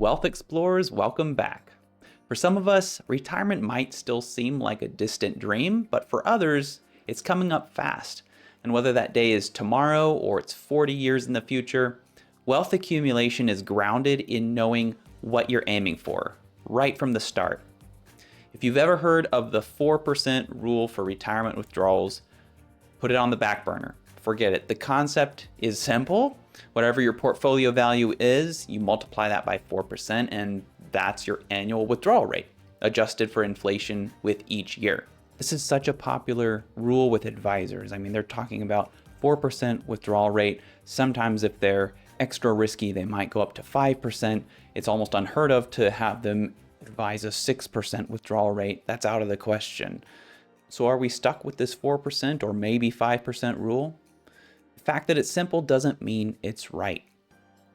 Wealth Explorers, welcome back. For some of us, retirement might still seem like a distant dream, but for others, it's coming up fast. And whether that day is tomorrow or it's 40 years in the future, wealth accumulation is grounded in knowing what you're aiming for, right from the start. If you've ever heard of the 4% rule for retirement withdrawals, put it on the back burner. Forget it. The concept is simple. Whatever your portfolio value is, you multiply that by 4%, and that's your annual withdrawal rate, adjusted for inflation with each year. This is such a popular rule with advisors. I mean, they're talking about 4% withdrawal rate. Sometimes if they're extra risky, they might go up to 5%. It's almost unheard of to have them advise a 6% withdrawal rate. That's out of the question. So are we stuck with this 4% or maybe 5% rule? The fact that it's simple doesn't mean it's right.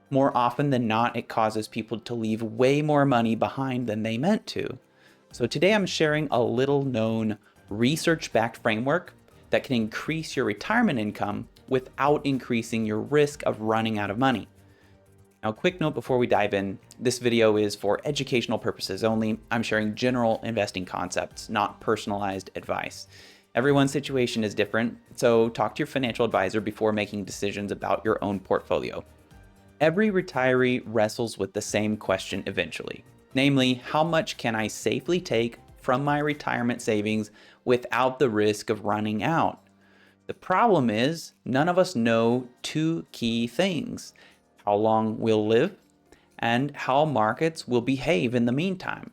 More often than not, it causes people to leave way more money behind than they meant to. So today I'm sharing a little known research-backed framework that can increase your retirement income without increasing your risk of running out of money. Now, a quick note before we dive in, this video is for educational purposes only. I'm sharing general investing concepts, not personalized advice. Everyone's situation is different, so talk to your financial advisor before making decisions about your own portfolio. Every retiree wrestles with the same question eventually, namely, how much can I safely take from my retirement savings without the risk of running out? The problem is, none of us know two key things: how long we'll live and how markets will behave in the meantime.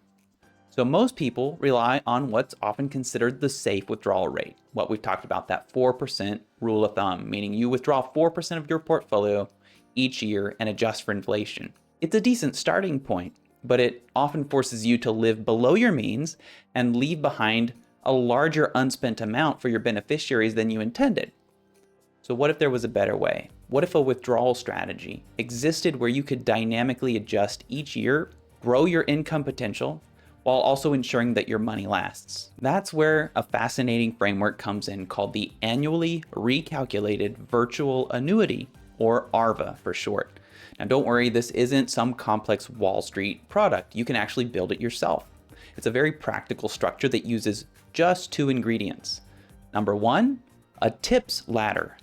So most people rely on what's often considered the safe withdrawal rate, what we've talked about, that 4% rule of thumb, meaning you withdraw 4% of your portfolio each year and adjust for inflation. It's a decent starting point, but it often forces you to live below your means and leave behind a larger unspent amount for your beneficiaries than you intended. So what if there was a better way? What if a withdrawal strategy existed where you could dynamically adjust each year, grow your income potential, while also ensuring that your money lasts? That's where a fascinating framework comes in called the Annually Recalculated Virtual Annuity, or ARVA for short. Now don't worry, this isn't some complex Wall Street product. You can actually build it yourself. It's a very practical structure that uses just two ingredients. Number one, a TIPS ladder.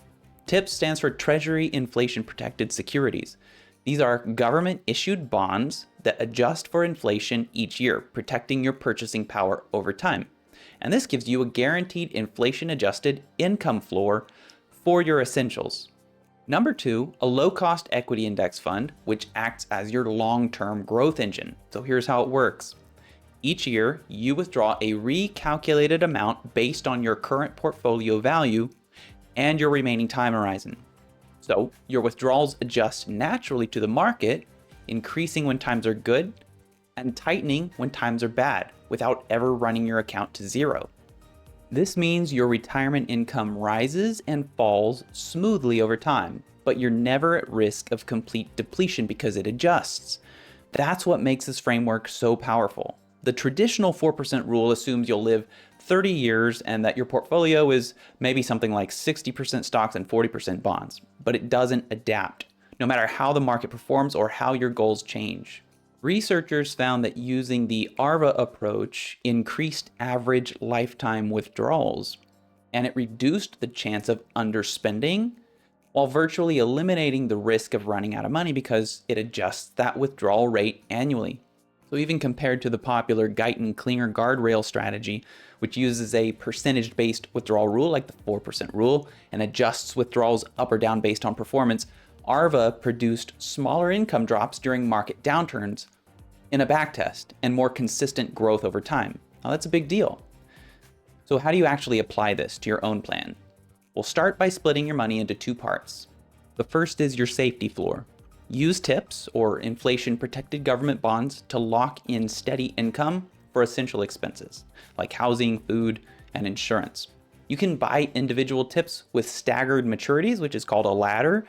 TIPS stands for Treasury Inflation Protected Securities. These are government-issued bonds that adjust for inflation each year, protecting your purchasing power over time. And this gives you a guaranteed inflation-adjusted income floor for your essentials. Number two, a low-cost equity index fund, which acts as your long-term growth engine. So here's how it works. Each year, you withdraw a recalculated amount based on your current portfolio value and your remaining time horizon. So your withdrawals adjust naturally to the market, increasing when times are good and tightening when times are bad without ever running your account to zero. This means your retirement income rises and falls smoothly over time, but you're never at risk of complete depletion because it adjusts. That's what makes this framework so powerful. The traditional 4% rule assumes you'll live 30 years and that your portfolio is maybe something like 60% stocks and 40% bonds, but it doesn't adapt, no matter how the market performs or how your goals change. Researchers found that using the ARVA approach increased average lifetime withdrawals, and it reduced the chance of underspending while virtually eliminating the risk of running out of money because it adjusts that withdrawal rate annually. So even compared to the popular Guyton-Klinger guardrail strategy, which uses a percentage-based withdrawal rule like the 4% rule and adjusts withdrawals up or down based on performance, ARVA produced smaller income drops during market downturns in a backtest and more consistent growth over time. Now that's a big deal. So how do you actually apply this to your own plan? We'll start by splitting your money into two parts. The first is your safety floor. Use TIPS, or inflation-protected government bonds, to lock in steady income for essential expenses, like housing, food, and insurance. You can buy individual TIPS with staggered maturities, which is called a ladder,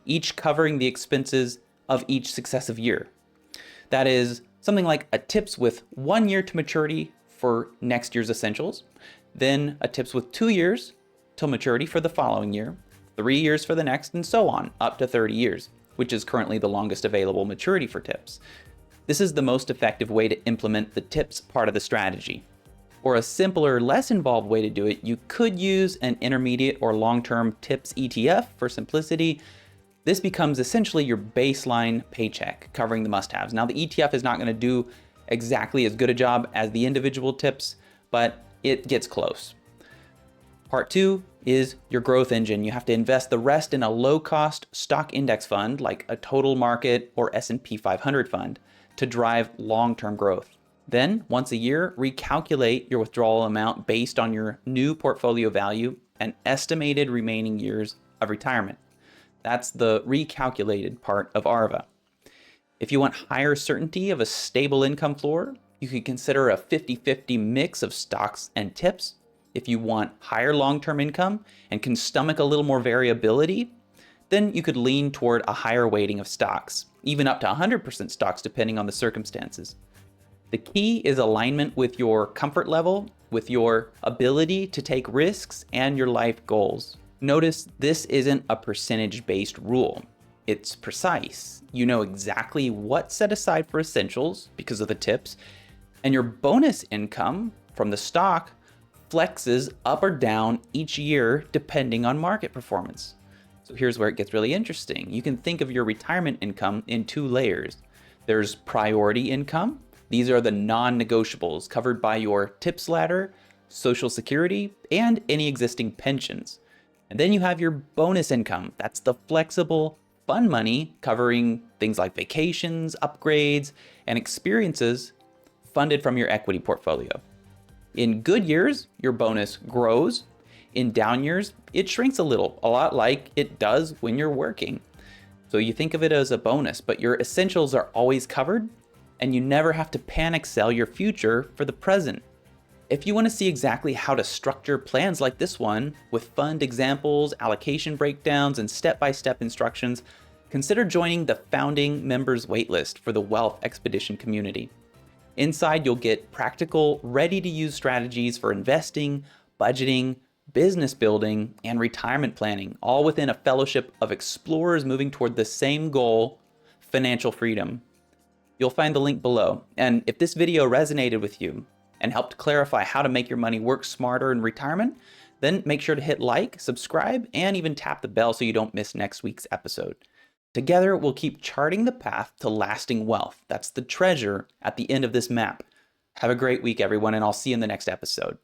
each covering the expenses of each successive year. That is something like a TIPS with 1 year to maturity for next year's essentials, then a TIPS with 2 years till maturity for the following year, 3 years for the next, and so on, up to 30 years. Which is currently the longest available maturity for TIPS. This is the most effective way to implement the tips part of the strategy. Or a simpler, less involved way to do it, you could use an intermediate or long-term tips ETF for simplicity. This becomes essentially your baseline paycheck, covering the must-haves. Now, the ETF is not going to do exactly as good a job as the individual tips, but it gets close. Part 2 is your growth engine. You have to invest the rest in a low-cost stock index fund like a total market or S&P 500 fund to drive long-term growth. Then, once a year, recalculate your withdrawal amount based on your new portfolio value and estimated remaining years of retirement. That's the recalculated part of ARVA. If you want higher certainty of a stable income floor, you could consider a 50-50 mix of stocks and tips. If you want higher long-term income and can stomach a little more variability, then you could lean toward a higher weighting of stocks, even up to 100% stocks depending on the circumstances. The key is alignment with your comfort level, with your ability to take risks, and your life goals. Notice this isn't a percentage-based rule. It's precise. You know exactly what's set aside for essentials because of the tips, and your bonus income from the stock flexes up or down each year depending on market performance. So here's where it gets really interesting. You can think of your retirement income in 2 layers. There's priority income. These are the non-negotiables covered by your tips ladder, Social Security, and any existing pensions. And then you have your bonus income. That's the flexible fun money covering things like vacations, upgrades, and experiences funded from your equity portfolio. In good years, your bonus grows. In down years, it shrinks a lot like it does when you're working. So you think of it as a bonus, but your essentials are always covered, and you never have to panic sell your future for the present. If you want to see exactly how to structure plans like this one, with fund examples, allocation breakdowns, and step-by-step instructions, consider joining the founding members waitlist for the Wealth Expedition community. Inside, you'll get practical, ready-to-use strategies for investing, budgeting, business building, and retirement planning, all within a fellowship of explorers moving toward the same goal, financial freedom. You'll find the link below. And if this video resonated with you and helped clarify how to make your money work smarter in retirement, then make sure to hit like, subscribe, and even tap the bell so you don't miss next week's episode. Together, we'll keep charting the path to lasting wealth. That's the treasure at the end of this map. Have a great week, everyone, and I'll see you in the next episode.